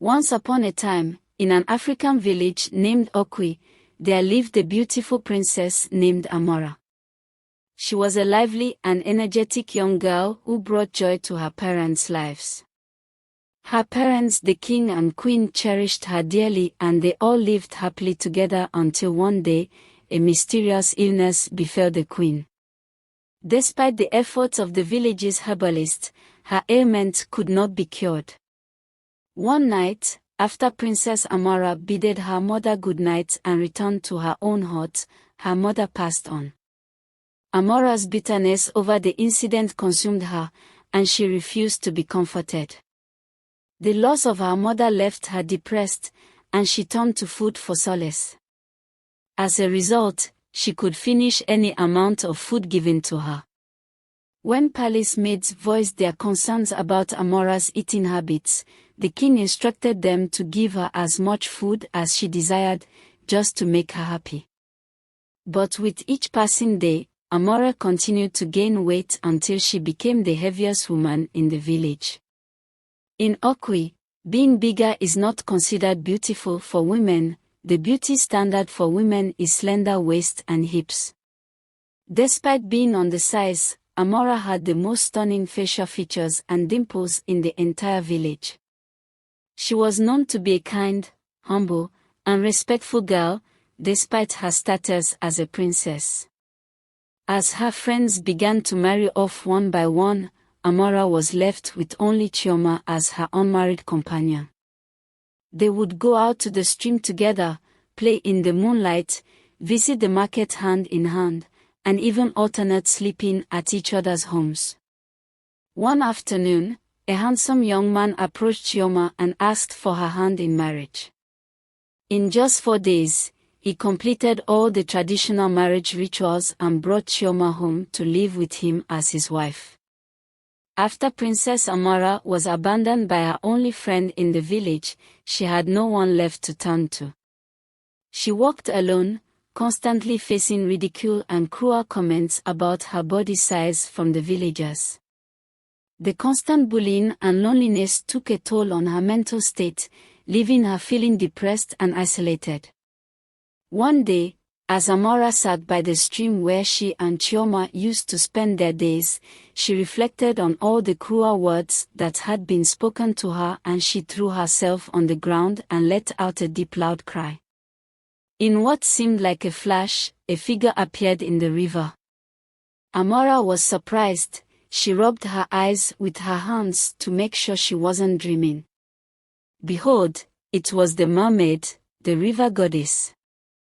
Once upon a time, in an African village named Okwi, there lived a beautiful princess named Amora. She was a lively and energetic young girl who brought joy to her parents' lives. Her parents, the king and queen, cherished her dearly, and they all lived happily together until one day, a mysterious illness befell the queen. Despite the efforts of the village's herbalist, her ailment could not be cured. One night, after Princess Amora bided her mother good night and returned to her own hut, her mother passed on. Amora's bitterness over the incident consumed her, and she refused to be comforted. The loss of her mother left her depressed, and she turned to food for solace. As a result, she could finish any amount of food given to her. When palace maids voiced their concerns about Amora's eating habits, the king instructed them to give her as much food as she desired, just to make her happy. But with each passing day, Amora continued to gain weight until she became the heaviest woman in the village. In Okwi, being bigger is not considered beautiful for women. The beauty standard for women is slender waist and hips. Despite being on the size, Amora had the most stunning facial features and dimples in the entire village. She was known to be a kind, humble, and respectful girl, despite her status as a princess. As her friends began to marry off one by one, Amora was left with only Chioma as her unmarried companion. They would go out to the stream together, play in the moonlight, visit the market hand in hand, and even alternate sleeping at each other's homes. One afternoon, a handsome young man approached Chioma and asked for her hand in marriage. In just 4 days, he completed all the traditional marriage rituals and brought Chioma home to live with him as his wife. After Princess Amora was abandoned by her only friend in the village, she had no one left to turn to. She walked alone, constantly facing ridicule and cruel comments about her body size from the villagers. The constant bullying and loneliness took a toll on her mental state, leaving her feeling depressed and isolated. One day, as Amora sat by the stream where she and Chioma used to spend their days, she reflected on all the cruel words that had been spoken to her, and she threw herself on the ground and let out a deep loud cry. In what seemed like a flash, a figure appeared in the river. Amora was surprised. She rubbed her eyes with her hands to make sure she wasn't dreaming. Behold, it was the mermaid, the river goddess.